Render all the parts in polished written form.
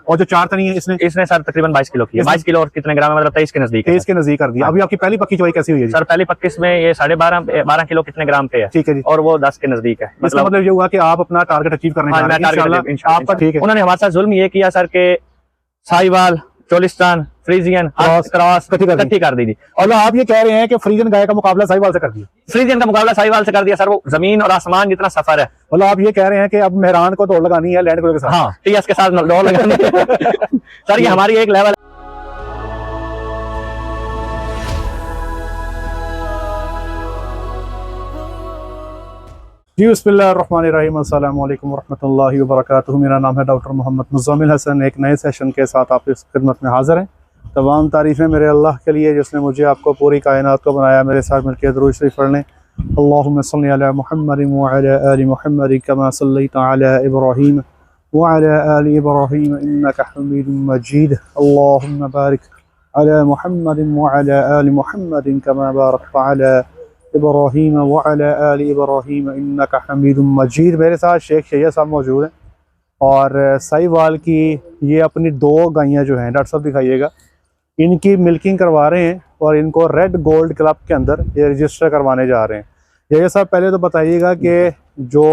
और जो 4 तनी है इसने सर तकरीबन 22 किलो की है। 22 किलो और कितने ग्राम है, मतलब 23 के नजदीक। 23 के नजदीक कर दिया। अभी आपकी पहली पक्की चवाई कैसी हुई है? सर पहली पक्की में ये 12.5 किलो कितने ग्राम पे है। ठीक है जी। और वो 10 के नजदीक है। मतलब ये हुआ कि आप अपना टारगेट अचीव करने जा रहे हैं आपका। ठीक है। उन्होंने हमारे साथ जुल्म ये किया सर के साहिवाल, चोलिस्तान, फ्रीजियन क्रॉस इकट्ठी कर दी थी। और आप ये कह रहे हैं कि फ्रीजियन गाय का मुकाबला साहिवाल से कर दिया? फ्रीजियन का मुकाबला साहिवाल से कर दिया सर। वो जमीन और आसमान जितना सफर है। मतलब आप ये कह रहे हैं कि अब मेहरान को दौड़ लगानी है लैंड के साथ? हाँ, टीएस के साथ दौड़ लगानी है। सर ये हमारी एक लेवल। जी बिस्मिल्लाहिर्रहमानिर्रहीम, अस्सलाम वालेकुम वरहमतुल्लाहि वबरकातुहू। मेरा नाम है डॉक्टर मोहम्मद मुज़म्मिल हसन। एक नए सेशन के साथ आपकी खिदमत में हाज़िर हैं। तमाम तारीफ़ें मेरे अल्लाह के लिए जिसने मुझे आपको पूरी कायनात को बनाया। मेरे साथ मिलकर दुरूद शरीफ पढ़ लें। अल्लाहुम्मा सल्लि अला मुहम्मद व अला आलि मुहम्मद कमा सल्लैता अला इब्राहीम व अला आलि इब्राहीम इन्नका हमीदुम मजीद। अल्लाहुम्मा बारिक अला मुहम्मद व अला आलि मुहम्मद कमा बारकता अला इब्राहीम व अला आलि इब्राहीम इन्नका हमीदुम मजीद। मेरे साथ शेख शैयद साहब मौजूद हैं और साहिवाल की ये अपनी 2 गायें जो हैं, डॉक्टर साहब दिखाइएगा, इनकी मिल्किंग करवा रहे हैं और इनको रेड गोल्ड क्लब के अंदर ये रजिस्टर करवाने जा रहे हैं। शैयद साहब पहले तो बताइएगा कि जो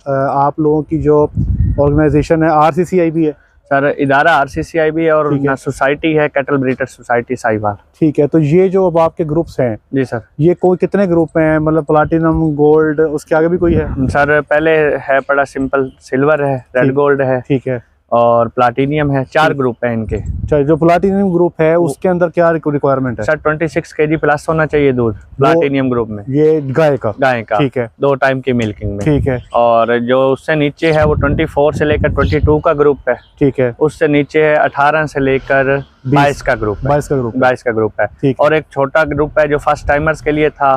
आप लोगों की जो ऑर्गेनाइजेशन है RCCIB है? सर इदारा RCCIB है और सोसाइटी है कैटल ब्रीडर सोसाइटी साहिवाल। ठीक है। तो ये जो अब आपके ग्रुप्स हैं? जी सर। ये कोई कितने ग्रुप हैं, मतलब प्लाटिनम, गोल्ड, उसके आगे भी कोई है? सर पहले है पड़ा सिंपल सिल्वर है, रेड गोल्ड है, ठीक है, और प्लाटिनियम है। 4 ग्रुप है इनके। जो प्लाटिनियम ग्रुप है उसके अंदर क्या रिक्वायरमेंट है? सर 26 kg प्लस होना चाहिए दूध प्लाटिनियम ग्रुप में। ये गाय का? ठीक है। 2 टाइम की मिल्किंग में। ठीक है। और जो उससे नीचे है वो 24 से लेकर 22 का ग्रुप है। ठीक है। उससे नीचे है 18 से लेकर 22 का ग्रुप है। 22 का ग्रुप है। और एक छोटा ग्रुप है जो फर्स्ट टाइमर्स के लिए था,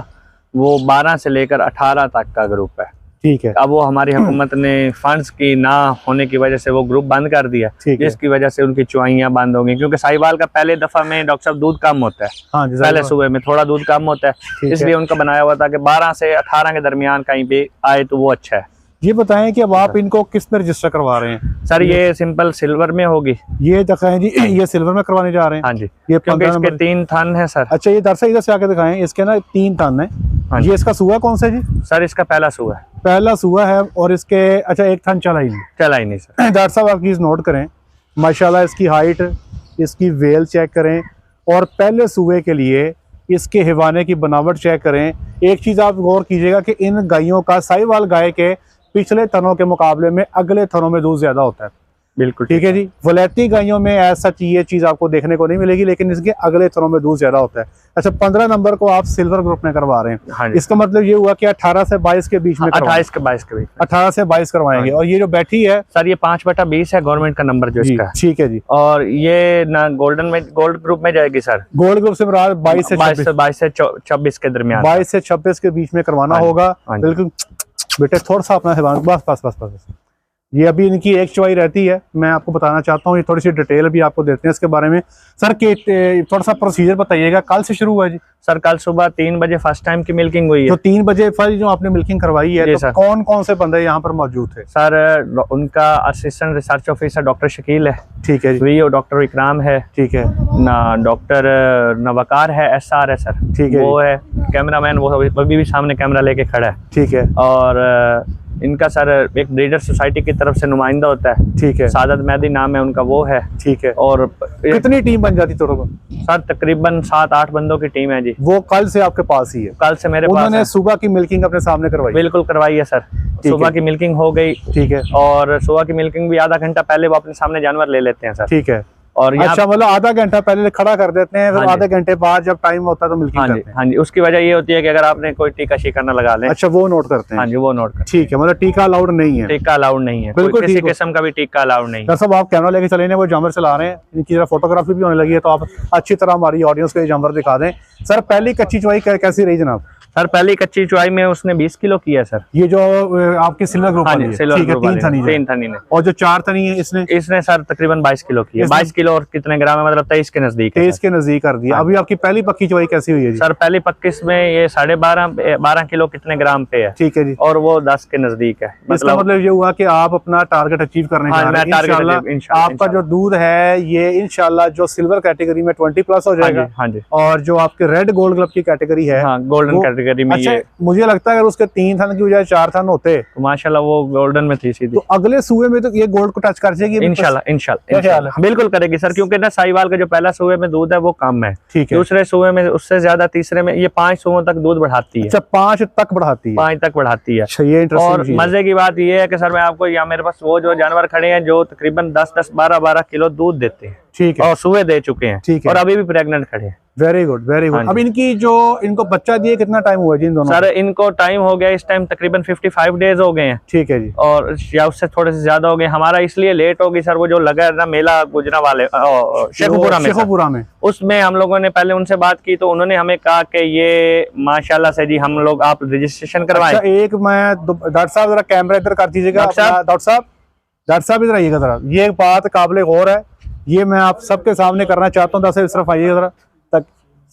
वो 12 से लेकर 18 तक का ग्रुप है। ठीक है। अब वो हमारी हुकूमत ने फंड्स की ना होने की वजह से वो ग्रुप बंद कर दिया, जिसकी वजह से उनकी चुवाइयां बंद हो गई। क्योंकि साहिवाल का पहले दफा में डॉक्टर साहब दूध कम होता है। हाँ, पहले सुबह में थोड़ा दूध कम होता है, इसलिए उनका बनाया हुआ था कि 12 से 18 के दरमियान कहीं पे आए तो वो अच्छा है। ये बताएं कि अब आप इनको किस में रजिस्टर करवा रहे हैं? सर ये सिंपल सिल्वर में होगी। ये दिखाएं जी, ये सिल्वर में करवाने जा रहे हैं? हाँ जी। ये क्योंकि इसके 3 थन है सर। अच्छा, ये दरअसल इधर से आके दिखाएं, इसके ना 3 थन है। हाँ, ये इसका सुआ कौन सा जी? सर इसका पहला सुआ है। पहला सुआ है और इसके अच्छा 1 थन चला ही नहीं सर। डॉक्टर साहब आप प्लीज नोट करें, माशाल्लाह इसकी हाइट, इसकी वेल चेक करें और पहले सुए के लिए इसके हिवाने की बनावट चेक करें। एक चीज आप गौर कीजिएगा कि इन गायों का साहिवाल गाय के पिछले थनों के मुकाबले में अगले थनों में दूध ज्यादा होता है। बिल्कुल ठीक है जी। वलैती गायों में ऐसा ये चीज आपको देखने को नहीं मिलेगी, लेकिन इसके अगले थनों में दूध ज्यादा होता है। अच्छा, 15 नंबर को आप सिल्वर ग्रुप में करवा रहे हैं? हाँ, इसका मतलब ये हुआ कि 18 से 22 के बीच में? 28 के 22 के बीच। 18 से 22 करवाएंगे। और ये जो बैठी है सर ये 5/20 है गवर्नमेंट का नंबर जो इसका। ठीक है जी। और ये ना गोल्ड ग्रुप में जाएगी सर। गोल्ड ग्रुप से 22 से 26 के दरमियान। 22 से 26 के बीच में करवाना होगा। बिल्कुल बेटे, थोड़ा सा अपना बस। ये अभी इनकी एक चवाई रहती है। मैं आपको बताना चाहता हूँ, ये थोड़ी सी डिटेल भी आपको देते हैं इसके बारे में। सर के थोड़ा सा प्रोसीजर बताइएगा। कल से शुरू हुआ है जी? सर कल सुबह 3 बजे फर्स्ट टाइम की मिल्किंग हुई है। तो 3 बजे फर्स्ट जो आपने मिल्किंग करवाई है, तो कौन कौन से बंदे यहाँ पर मौजूद थे? सर उनका assistant research officer doctor Shakeel है। ठीक है जी। डॉक्टर इकराम है। ठीक है ना। डॉक्टर नवकार है, SR है सर। ठीक है। वो है कैमरामैन, वो अभी भी सामने कैमरा लेके खड़ा है। ठीक है। और इनका सर एक ब्रीडर सोसाइटी की तरफ से नुमाइंदा होता है। ठीक है। सादत मेहदी नाम है उनका, वो है। ठीक है। और कितनी टीम बन जाती तो? सर तकरीबन 7-8 बंदों की टीम है जी। वो कल से आपके पास ही है? कल से मेरे पास। उन्होंने सुबह की मिल्किंग अपने सामने करवाई? बिल्कुल करवाई है सर। सुबह की मिल्किंग हो गई। ठीक है। और सुबह की मिल्किंग भी आधा घंटा पहले वो अपने सामने जानवर ले लेते हैं सर। ठीक है। और अच्छा, मतलब आधा घंटा पहले खड़ा कर देते हैं, फिर आधे घंटे बाद जब टाइम होता है तो मिल्किंग करते हैं? हाँ जी। उसकी वजह ये होती है कि अगर आपने कोई टीका शीका ना लगा लें। अच्छा, वो नोट करते हैं? हाँ जी, वो नोट करते हैं। ठीक है, मतलब टीका अलाउड नहीं है? टीका अलाउड नहीं है, बिल्कुल किसी किस्म का भी टीका अलाउड नहीं है। सब आप कैमरा लेके चले, वो जानवर चला रहे हैं, इनकी फोटोग्राफी भी होने लगी है, तो आप अच्छी तरह हमारी ऑडियंस को ये जानवर दिखा दें। सर पहली कच्ची चवाई कैसी रही जनाब? सर पहली कच्ची चुवाई में उसने 20 किलो किया सर। ये जो आपकी सिल्वर ग्रुप वाली है, ठीक है, 3 थनी ने। और जो 4 थनी है इसने सर तकरीबन 22 किलो किया। 22 किलो और कितने ग्राम है, मतलब 23 के नजदीक। 23 के नजदीक कर दिया। अभी आपकी पहली पक्की चुवाई कैसी हुई है जी? सर पहली पक्की में ये 12.5 किलो कितने ग्राम पे है, ठीक है जी, और वो 10 के नजदीक है। मतलब ये हुआ कि आप अपना टारगेट अचीव करने जा रहे हैं। आपका जो दूध है ये इंशाल्लाह जो सिल्वर कैटेगरी में 20+ हो जाएगा। हाँ जी। और जो आपके रेड गोल्ड क्लब की कैटेगरी है, गोल्डन कैटेगरी में, अच्छा, मुझे लगता है अगर उसके 3 थन की बजाय 4 थन होते तो माशाल्लाह वो गोल्डन में थी सीधी, तो अगले सूबे में तो ये गोल्ड को टच कर जाएगी इंशाल्लाह बिल्कुल करेगी सर, क्योंकि ना साहिवाल का जो पहला सूबे में दूध है वो कम है, ठीक है, दूसरे सूबे में उससे ज्यादा, तीसरे में ये 5 सूबों तक दूध बढ़ाती है। अच्छा, 5 तक बढ़ाती है, 5 तक बढ़ाती है। अच्छा, ये इंटरेस्टिंग। और मजे की बात ये है कि सर मैं आपको यहाँ मेरे पास वो जो जानवर खड़े हैं जो तकरीबन 10-10, 12-12 किलो दूध देते हैं, ठीक है, और सुबह दे चुके हैं, ठीक है, और अभी भी प्रेग्नेंट खड़े हैं। Very good, very good. अब इनको बच्चा दिए कितना टाइम हुआ जी इन दोनों? सर इनको टाइम हो गया इस टाइम तकरीबन 55 डेज हो गए हैं, ठीक है जी, और या उससे थोड़े से ज्यादा हो गए। हमारा इसलिए लेट होगी सर, वो जो लगा है ना मेला गुजरा वाले शेखुपुरा में, उसमें हम लोगों ने पहले उनसे बात की तो उन्होंने हमें कहा कि ये माशाल्लाह से जी हम लोग आप रजिस्ट्रेशन करवाएं। अच्छा, एक मैं डॉक्टर साहब जरा कैमरा इधर कर दीजिएगा। डॉक्टर साहब इधर आइएगा जरा, ये एक बात काबिल गौर है, ये मैं आप सबके सामने करना चाहता हूँ। इस तरफ आइएगा जरा, तक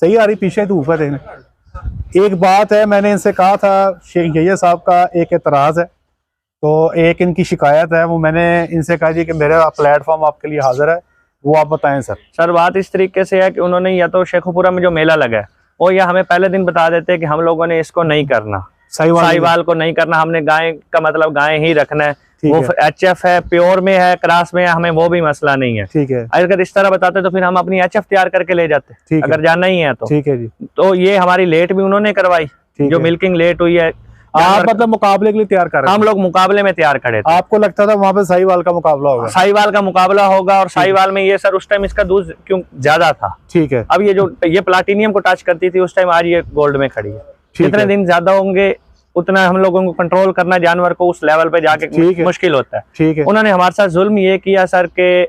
सही आ रही, पीछे तो ऊपर देखने। एक बात है, मैंने इनसे कहा था, शेख यहिया साहब का एक एतराज़ है, तो एक इनकी शिकायत है, वो मैंने इनसे कहा जी कि मेरा प्लेटफॉर्म आपके लिए हाजिर है, वो आप बताएं सर। सर बात इस तरीके से है कि उन्होंने या तो शेखुपुरा में जो मेला लगा है वो या हमें पहले दिन बता देते कि हम लोगों ने इसको नहीं करना, साहिवाल को नहीं करना, हमने गाय का मतलब गाय ही रखना है, वो HF है, प्योर में है, क्रास में है, हमें वो भी मसला नहीं है, ठीक है। अगर इस तरह बताते तो फिर हम अपनी HF तैयार करके ले जाते, अगर जाना ही है तो, ठीक है जी। तो ये हमारी लेट भी उन्होंने करवाई, जो मिल्किंग लेट हुई है। आप मतलब मुकाबले के लिए तैयार कर रहे हैं? हम लोग मुकाबले में तैयार खड़े थे। आपको लगता था वहाँ पे साहिवाल का मुकाबला होगा? साहिवाल का मुकाबला होगा, और साहिवाल में ये सर उस टाइम इसका दूध क्यों ज्यादा था, ठीक है। अब ये प्लाटिनियम को टच करती थी उस टाइम, आज ये गोल्ड में खड़ी है। जितने दिन ज्यादा होंगे उतना हम लोगों को कंट्रोल करना जानवर को उस लेवल पे जाके मुश्किल होता है, ठीक है। उन्होंने हमारे साथ जुल्म ये किया सर के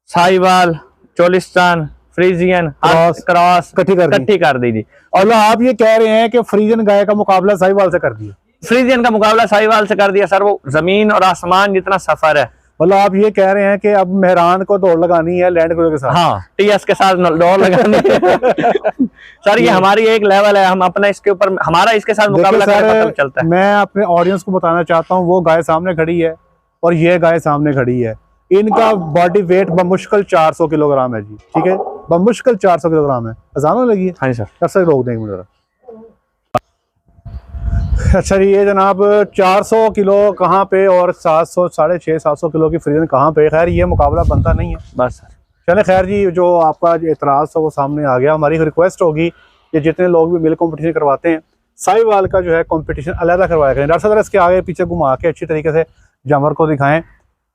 साहिवाल, चोलिस्तान, फ्रीजियन क्रॉस इकट्ठी कर दी थी। और आप ये कह रहे हैं कि फ्रीजियन गाय का मुकाबला साहिवाल से कर दिया? फ्रीजियन का मुकाबला साहिवाल से कर दिया सर, वो जमीन और आसमान जितना सफर है। मतलब आप ये कह रहे हैं कि अब मेहरान को दौड़ लगानी है लैंड क्रूजर के साथ? हाँ, TS के साथ दौड़ लगानी है। सर ये हमारी एक लेवल है, हम अपना इसके ऊपर हमारा इसके साथ मुकाबला करके चलता है। मैं अपने ऑडियंस को बताना चाहता हूँ, वो गाय सामने खड़ी है और ये गाय सामने खड़ी है, इनका बॉडी वेट बमुश्किल 400 किलोग्राम है जी, ठीक है, बमुश्किल 400 किलोग्राम है। अजान लगी है? हाँ सर, सर रोक देंगे जरा। अच्छा जी, ये जनाब 400 किलो कहाँ पे और 700, 650, 700 किलो की फ्रीजन कहाँ पे? खैर ये मुकाबला बनता नहीं है बस। चले खैर जी, जो आपका एतराज़ था वो सामने आ गया। हमारी रिक्वेस्ट होगी कि जितने लोग भी मिल्क कंपटीशन करवाते हैं, साहिवाल का जो है कंपटीशन अलग करवाया करें। डॉक्टर साहब इसके आगे पीछे घुमा के अच्छी तरीके से जानवर को दिखाएं।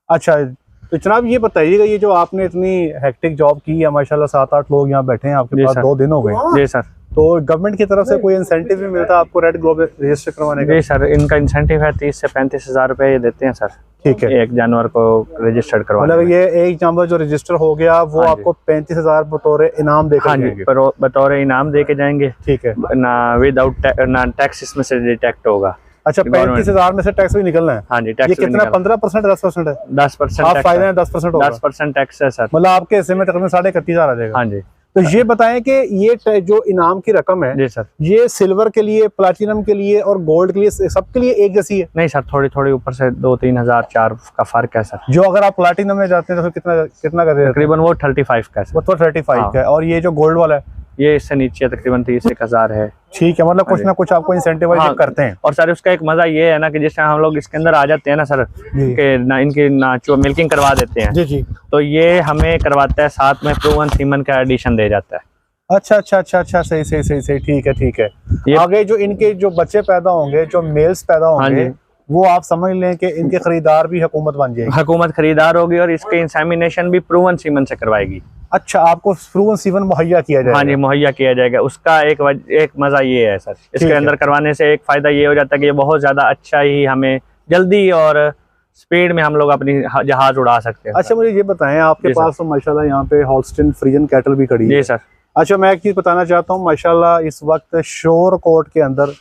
अच्छा तो जनाब ये बताइएगा, ये जो आपने इतनी हेक्टिक जॉब की है, माशाल्लाह 7-8 लोग यहाँ बैठे हैं आपके पास, 2 दिन हो गए। जी सर। तो गवर्नमेंट की तरफ से कोई इंसेंटिव भी मिलता है आपको रेड ग्लोब रजिस्टर करवाने का? जी सर, इनका इंसेंटिव है 30 से 35 हज़ार रुपए ये देते हैं सर, ठीक है, एक जानवर को रजिस्टर्ड करवाने। मतलब ये एक जानवर जो रजिस्टर हो गया वो आपको 35,000 बतौर इनाम देकर जाएंगे? बतौर इनाम दे के जाएंगे, ठीक है, ना विदाउट ना टैक्स इसमें से डिटेक्ट होगा। अच्छा, 35,000 में से टैक्स भी निकलना है? हाँ जी, टैक्स कितना? 15%, 10% है? 10% फायदा है, 10% टैक्स है सर। मतलब आपके हिस्से में तकरीबन 31,500 आ जाएगा? हाँ जी। तो ये बताएं कि ये जो इनाम की रकम है, जी सर, ये सिल्वर के लिए, प्लैटिनम के लिए और गोल्ड के लिए सबके लिए एक जैसी है? नहीं सर, थोड़ी थोड़ी ऊपर से 2-3 हज़ार 4 का फर्क है सर। जो अगर आप प्लैटिनम में जाते हैं तो कितना कर रहे हैं? तकरीबन वो 35 का है। वो तो 35 का है। और ये जो गोल्ड वाला है ये इससे नीचे तकरीबन 30,000 है। ठीक है, मतलब कुछ ना कुछ आपको इंसेंटिवाइज करते हैं। और सर उसका एक मजा ये है ना कि जैसे हम लोग इसके अंदर आ जाते हैं ना सर, कि ना इनकी मिल्किंग करवा देते हैं, जी जी, तो ये हमें करवाता है, साथ में प्रूवन सीमन का एडिशन दे जाता है। अच्छा अच्छा अच्छा अच्छा, सही सही सही सही, ठीक है ठीक है। आगे जो इनके जो बच्चे पैदा होंगे, जो मेल्स पैदा होंगे, वो आप समझ लें कि इनके खरीदार भी हुकूमत बन जाएगी? हुकूमत खरीदार होगी और इसके इंसेमिनेशन भी प्रूवन सीमन से करवाएगी। अच्छा, आपको प्रूवन सीमन मुहैया किया जाएगा? हाँ जी, मुहैया किया जाएगा। उसका एक मजा ये है सर, इसके अंदर करवाने से एक फायदा ये हो जाता है कि ये बहुत ज्यादा अच्छा ही हमें जल्दी और स्पीड में हम लोग अपनी जहाज उड़ा सकते हैं। अच्छा मुझे ये बताएं, आपके पास तो माशाल्लाह यहाँ पे हॉल्स्टीन फ्रीजियन कैटल भी खड़ी है? जी सर। अच्छा, मैं एक चीज बताना चाहता हूँ, माशाल्लाह इस वक्त शोर कोट के अंदर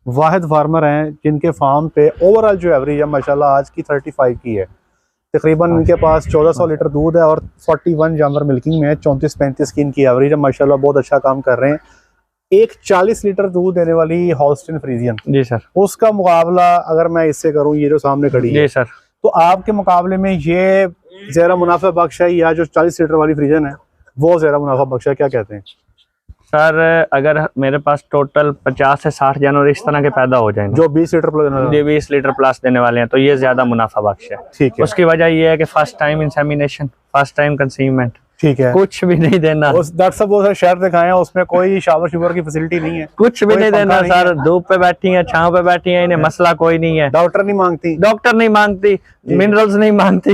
वाहिद फार्मर हैं जिनके फार्म पे ओवरऑल जो एवरेज है माशाल्लाह आज की 35 की है। तकरीबन इनके पास 1400 लीटर दूध है और 41 जानवर मिल्किंग में है, 34-35 की इनकी एवरेज है। माशाल्लाह बहुत अच्छा काम कर रहे हैं। एक 40 लीटर दूध देने वाली हॉल्स्टीन फ्रीजियन, जी सर, उसका मुकाबला अगर मैं इससे करूं, ये जो सामने खड़ी है, जी सर, तो आपके मुकाबले में ये ज़्यादा मुनाफा बख्श है या जो 40 लीटर वाली फ्रीजियन है वो ज़्यादा मुनाफा बख्श है? क्या कहते हैं सर? अगर मेरे पास टोटल 50 से 60 जानवर इस तरह के पैदा हो जाएंगे जो 20 लीटर प्लस 20 लीटर प्लस देने वाले हैं, तो ये ज्यादा मुनाफा बख्श है। ठीक है। उसकी वजह ये है कि first time insemination, first time conceivement, ठीक है, कुछ भी नहीं देना। डॉक्टर साहब वो शहर दिखाए हैं, उसमें कोई शावर शुगर की फैसिलिटी नहीं है, कुछ भी नहीं देना सर। धूप पे बैठी है, छांव पे बैठी है, इन्हें मसला कोई नहीं है। डॉक्टर नहीं मांगती, डॉक्टर नहीं मांगती, मिनरल्स नहीं मांगती,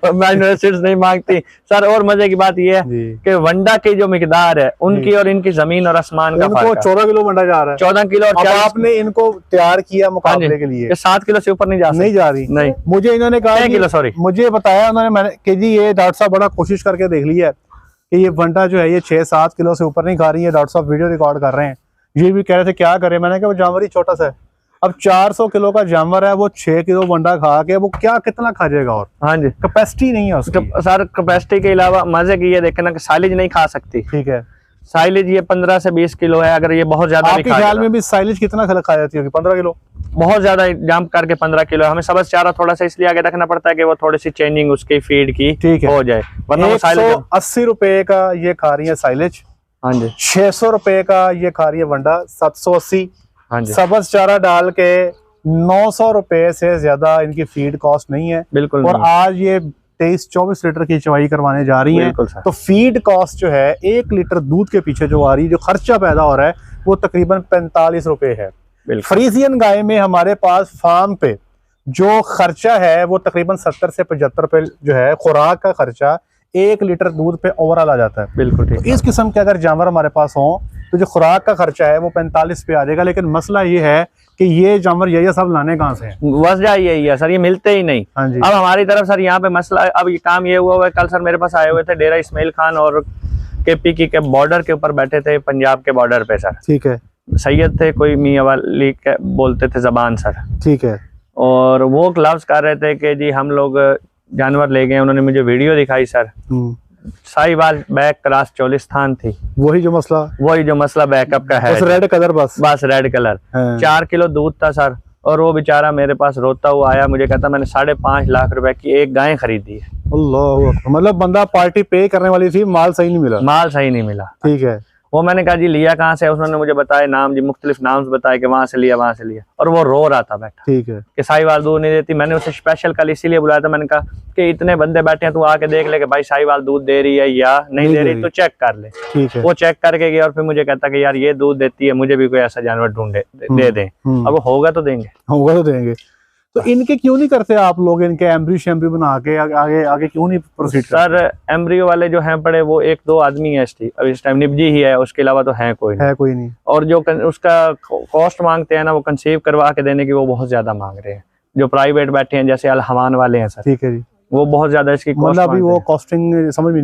अमीनो एसिड्स नहीं मांगती सर। और मजे की बात यह है कि वंडा की जो मिकदार है उनकी और इनकी जमीन और आसमान का फर्क है। 14 किलो वंडा जा रहा है, 14 किलो। और आपने इनको तैयार किया मुकाबले के लिए, 7 किलो से ऊपर नहीं जा रही। नहीं, मुझे इन्होंने कहा किलो, सॉरी, मुझे बताया उन्होंने, मैंने कि जी ये डॉक्टर साहब बड़ा कोशिश करके देख लिया है कि ये वंडा जो है ये 6-7 किलो से ऊपर नहीं खा रही है। डॉक्टर साहब वीडियो रिकॉर्ड कर रहे हैं, ये भी कह रहे थे क्या करें। मैंने कहा वो जानवर ही छोटा सा है, अब 400 किलो का जानवर है, वो 6 किलो वंडा खा के वो क्या कितना खा जाएगा? और हाँ जी, कैपेसिटी नहीं है उसकी। सर कैपेसिटी के अलावा मजे की ये देखना कि साइलेज नहीं खा सकती। ठीक है, साइलेज ये 15 से 20 किलो है। अगर ये बहुत ज्यादा, आपके ख्याल में भी साइलेज कितना खा जाती होगी? 15 किलो, बहुत ज्यादा जंप करके 15 किलो। हमें सबसे चारा थोड़ा सा इसलिए आगे रखना पड़ता है कि वो थोड़ी सी चेंजिंग उसकी फीड की ठीक हो जाए, वरना 180 रुपए का ये खा रही है साइलेज, हाँ जी, 600 रुपए का ये खा रही है वंडा, 780, हाँ जी, सबज चारा डाल के 900 रुपए से ज्यादा इनकी फीड कॉस्ट नहीं है बिल्कुल। और आज ये 23-24 लीटर की चवाई करवाने जा रही है, तो फीड कॉस्ट जो है 1 लीटर दूध के पीछे जो आ रही है, जो खर्चा पैदा हो रहा है वो तकरीबन 45 रुपए है। फ्रीजियन गाय में हमारे पास फार्म पे जो खर्चा है वो तकरीबन 70 से 75 रुपए जो है खुराक का खर्चा 1 लीटर दूध पे ओवरऑल आ जाता है। बिल्कुल ठीक। तो इस किस्म के अगर जानवर हमारे पास हों तो जो खुराक का खर्चा है वो 45 पे आ जाएगा। लेकिन मसला ये है कि ये जानवर ये सब लाने कहाँ से हैं? वजह यही है सर, ये मिलते ही नहीं। हाँ जी। अब हमारी तरफ सर यहाँ पे मसला, अब ये काम ये हुआ है, कल सर मेरे पास आए हुए थे डेरा इस्माइल खान और KPK के बॉर्डर के ऊपर बैठे थे, पंजाब के बॉर्डर पे सर। ठीक है। सैयद थे कोई, मियां वाली बोलते थे जबान सर। ठीक है। और वो ग्लव्स कर रहे थे कि जी हम लोग जानवर ले गए। उन्होंने मुझे वीडियो दिखाई sir, Sahiwal back cross Cholistan थी। वही जो मसला बैकअप का है, रेड कलर, बस रेड कलर। 4 किलो दूध था सर, और वो बेचारा मेरे पास रोता हुआ आया, मुझे कहता मैंने 5.5 लाख रुपए की एक गाय खरीदी है। अल्लाह, मतलब बंदा पार्टी पे करने वाली थी, माल सही नहीं मिला। ठीक है। वो मैंने कहा जी लिया कहाँ से? उसने मुझे बताया नाम जी, मुख्तलिफ नाम बताए कि वहां से लिया, और वो रो रहा था बैठा। ठीक है। कि साहिवाल दूध नहीं देती। मैंने उसे स्पेशल कल इसीलिए बुलाया था, मैंने कहा कि इतने बंदे बैठे हैं, तू आके देख ले कि भाई साहिवाल दूध दे रही है या नहीं दे रही, तो चेक कर ले। ठीक है। वो चेक करके गया और फिर मुझे कहता कि यार ये दूध देती है, मुझे भी कोई ऐसा जानवर ढूंढे दे दें। अब होगा तो देंगे। तो इनके क्यों नहीं करते आप लोग? इनके एम्ब्रियो शैम्ब्रियो बना के आगे क्यों नहीं प्रोसीड सर? एम्ब्रियो वाले जो हैं पड़े वो 1-2 आदमी है इस टाइम, निब्जी ही है, उसके अलावा तो है कोई नहीं। और जो उसका कॉस्ट मांगते हैं ना, वो कंसीव करवा के देने की वो बहुत ज्यादा मांग रहे हैं। जो प्राइवेट बैठे हैं जैसे अल हमान वाले हैं सर, ठीक है जी, वो बहुत ज्यादा इसकी मतलब अभी वो कॉस्टिंग समझ में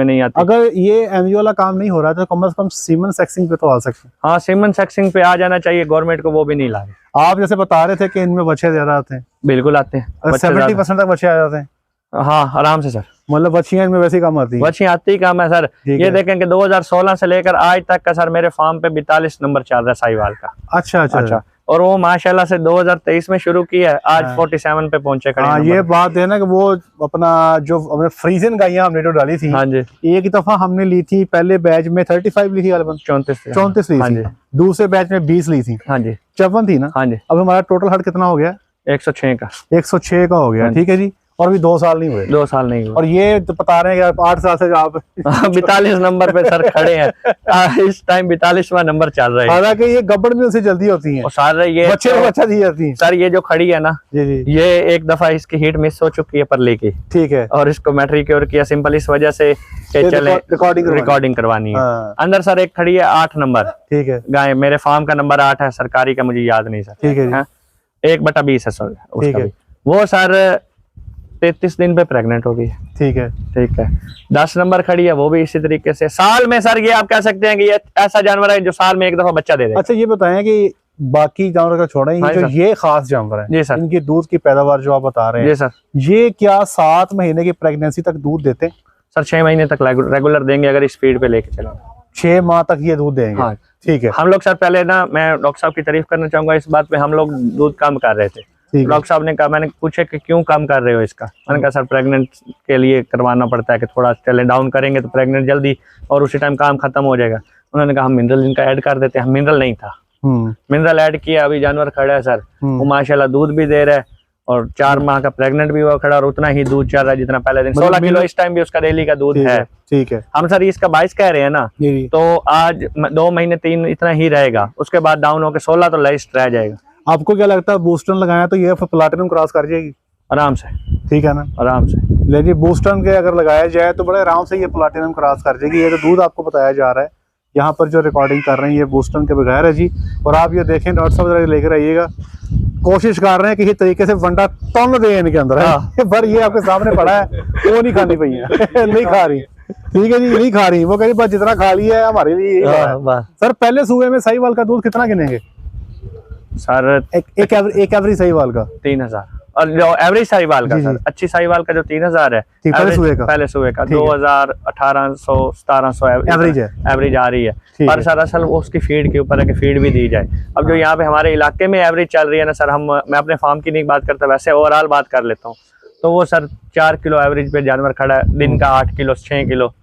नहीं आती। अगर ये एमयू वाला काम नहीं हो रहा तो कम से कम सीमन सेक्सिंग पे तो आ सकते हैं। हाँ, सीमन सेक्सिंग पे आ जाना चाहिए गवर्नमेंट को, वो भी नहीं ला रहे। आप जैसे बता रहे थे कि इनमें बच्चे ज्यादा आते हैं। बिल्कुल आते हैं, 70% तक बच्चे आ जाते हैं। हाँ आराम से सर, मतलब बच्चियां इनमें वैसे कम आती है। बच्चियां आती कम है सर। ये देखें कि 2016 से लेकर आज तक का सर मेरे फार्म पे 42 नंबर चल रहा है साहिवाल का। अच्छा। और वो माशाल्लाह से 2023 में शुरू किया है, आज 47 पे पहुंचे खड़े। हाँ, ये बात है ना कि वो अपना जो फ्रीजन गायियां हमने जो डाली थी, हाँ जी, एक दफा हमने ली थी, पहले बैच में 35 ली थी, 34 ली थी, दूसरे बैच में 20 ली थी, हाँ जी, 54 थी ना, हाँ जी। अब हमारा टोटल हट कितना हो गया? 106 का हो गया। ठीक है जी। और अभी 2 साल नहीं हुए। और ये तो बता रहे हैं कि 8 साल से आप 42 नंबर पे सर खड़े हैं। इस टाइम 42वां नंबर चल रहा है। हालांकि ये गब्बर में से जल्दी होती हैं, और सर ये बच्चा दी जाती है। सर ये जो खड़ी है ना जी, ये एक दफा इसकी हीट मिस हो चुकी है परले की। ठीक है। और इसको मैट्रिक्योर किया सिंपल इस वजह से चले रिकॉर्डिंग करवानी है। अंदर सर एक खड़ी है 8 नंबर। ठीक है। गाय मेरे फार्म का नंबर 8 है, सरकारी का मुझे याद नहीं सर। ठीक है। 1/20 है सर। वो सर 33 दिन पे प्रेग्नेंट हो गई है। ठीक है, ठीक है। 10 नंबर खड़ी है, वो भी इसी तरीके से। साल में सर ये आप कह सकते हैं कि ये ऐसा जानवर है जो साल में एक दफा बच्चा दे देगा। अच्छा ये बताएं कि बाकी जानवर का छोड़ा, ये जो ये खास जानवर है जी सर, इनकी दूध की पैदावार जो आप बता रहे हैं जी सर, ये क्या 7 महीने की प्रेगनेंसी तक दूध देते हैं? सर 6 महीने तक रेगुलर देंगे अगर इस स्पीड पे लेके चलें। 6 माह तक ये दूध देंगे? हाँ। ठीक है। हम लोग सर पहले ना, मैं डॉक्टर साहब की तारीफ करना चाहूंगा इस बात पे, हम लोग दूध कम कर रहे थे। डॉक्टर साहब ने कहा, मैंने पूछा कि क्यों कम कर रहे हो इसका, मैंने कहा सर प्रेग्नेंट के लिए करवाना पड़ता है कि थोड़ा चले डाउन करेंगे तो प्रेग्नेंट जल्दी और उसी टाइम काम खत्म हो जाएगा। उन्होंने कहा हम मिनरल इनका ऐड कर देते हैं। मिनरल नहीं था, मिनरल ऐड किया, अभी जानवर खड़ा है सर, वो माशाल्लाह दूध भी दे रहा है और 4 माह का प्रेग्नेंट भी हुआ खड़ा और उतना ही दूध चल रहा है जितना पहले दिन। 16 किलो इस टाइम भी उसका डेली का दूध है। ठीक है। हम सर इसका 22 कह रहे हैं ना, तो आज 2 महीने 3 इतना ही रहेगा, उसके बाद डाउन होकर 16 तो लाइस्ट रह जाएगा। आपको क्या लगता है बूस्टन लगाया तो ये प्लाटिनम क्रॉस कर जाएगी? आराम से। ठीक है ना, आराम से। लेकिन बूस्टन के अगर लगाया जाए तो बड़े आराम से ये प्लाटिनम क्रॉस कर जाएगी। ये तो दूध आपको बताया जा रहा है, यहाँ पर जो रिकॉर्डिंग कर रहे हैं ये बूस्टन के बगैर है जी। और आप ये देखें, डॉक्टर साहब लेकर आइएगा, कोशिश कर रहे हैं किसी तरीके से वंडा तन दे इनके अंदर है पर ये आपके सामने पड़ा है, वो नहीं खानी पई है नहीं खा रही। ठीक है जी, नहीं खा रही, वो कह रही बस जितना खा लिया है हमारे लिए। सर पहले सूबे में साहिवाल का दूध कितना गिनेंगे सर? एक एवरेज साहिवाल का 3000, और जो एवरेज साहिवाल का सर, अच्छी साहिवाल का जो 3000 है पहले सुबह का 2000 1800 1700 एवरेज है, एवरेज आ रही है। पर सर असल वो उसकी फीड के ऊपर है कि फीड भी दी जाए। अब जो यहाँ पे हमारे इलाके में एवरेज चल रही है ना सर, मैं अपने फार्म की नहीं बात करता, वैसे ओवरऑल बात कर लेता हूँ, तो वो सर 4 किलो एवरेज पे जानवर खड़ा है, दिन का 8 किलो 6 किलो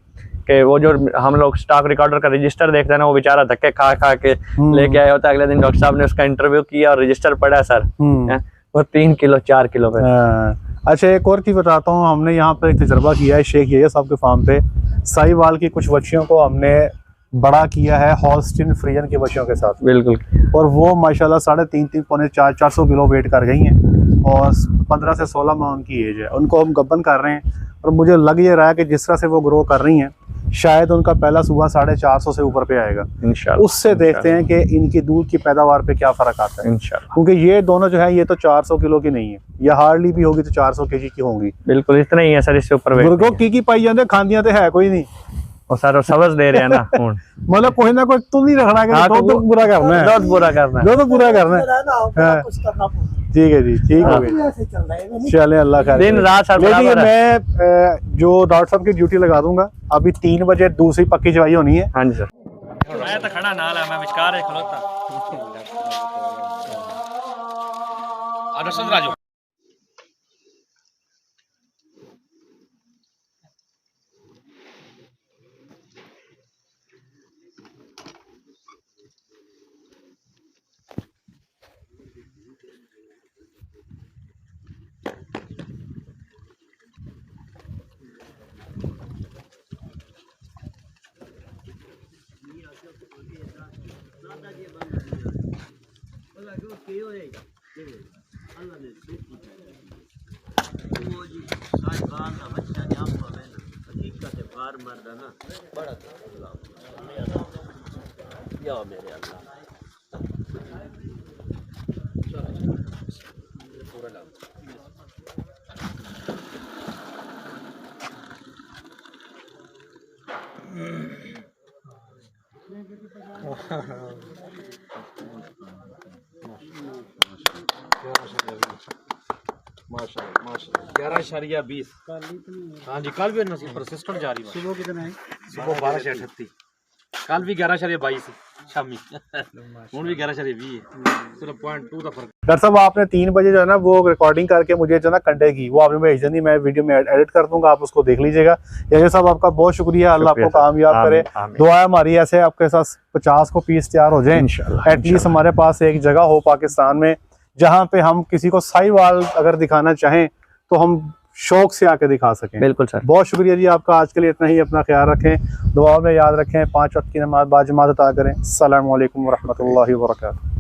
के। वो जो हम लोग स्टॉक रिकॉर्डर का रजिस्टर देखते हैं ना, वो बेचारा धक्के खा खा के लेके आया होता है। अगले दिन डॉक्टर साहब ने उसका इंटरव्यू किया और रजिस्टर पड़ा सर, वो 3 किलो 4 किलो पे। अच्छा एक और चीज बताता हूँ, हमने यहाँ पर एक तजर्बा किया है शेख ये साहब के फार्म पे। साहिवाल की कुछ बच्चियों को हमने बड़ा किया है हॉल्स्टीन फ्रीजन की बच्चियों के साथ। बिल्कुल। और वो माशाल्लाह 3.5 पौने 400 किलो वेट कर गई हैं और 15 से 16 माह उनकी एज है। उनको हम गब्बन कर रहे हैं और मुझे लग ये रहा है कि जिस तरह से वो ग्रो कर रही हैं शायद उनका पहला सुबह 450 से ऊपर पे आएगा इंशाल्लाह। उससे देखते हैं कि इनकी दूध की पैदावार पे क्या फर्क आता है इंशाल्लाह। क्योंकि ये दोनों जो है ये तो 400 किलो की नहीं है, या हार्डली भी होगी तो 400 केजी की होंगी। बिल्कुल इतना ही है सर, इससे ऊपर गुरगो की पाई जाते खांदियां तो है कोई नहीं, और सर समझ दे रहे हैं ना मतलब कोई ना कोई तुम नहीं रखना है, तो पूरा करना है, बहुत बुरा करना है, जो तो पूरा करना है। ठीक है जी, ठीक हो गई, चले अल्लाह खैर। दिन रात सर मैं जो डॉक्टर साहब की ड्यूटी लगा दूंगा। अभी 3 बजे दूसरी पक्की चवाई होनी है। हाँ जी सर। मैं तो खड़ा नाल है, मैं विचकार है खलोता। राजू माशाल्लाह 11.20। हाँ जी, कल भी परसिस्टेंट जारी है। सुबह कितना है? सुबह 12.38, कल भी 11.22 शामी, हुन भी 11.20 है, सिर्फ 0.2 का फर्क। डॉक्टर साहब आपने 3 बजे जो है ना वो रिकॉर्डिंग करके मुझे जो ना कंडे की वो आपने भेज दी, मैं वीडियो में एडिट कर दूंगा, आप उसको देख लीजिएगा। ये साहब आपका बहुत शुक्रिया, अल्लाह आपको कामयाब करे। दुआ हमारी ऐसे आपके साथ 50 को पीस तैयार हो जाए इंशाल्लाह। एटलीस्ट हमारे पास एक जगह हो पाकिस्तान में जहाँ पे हम किसी को साहिवाल अगर दिखाना चाहें तो हम शौक से आके दिखा सकें। बिल्कुल सर, बहुत शुक्रिया जी आपका। आज के लिए इतना ही, अपना ख्याल रखें, दुआ में याद रखें, 5 वक्त की नमाज बाजमात अता करें। अस्सलामु अलैकुम व रहमतुल्लाहि व बरकातहू।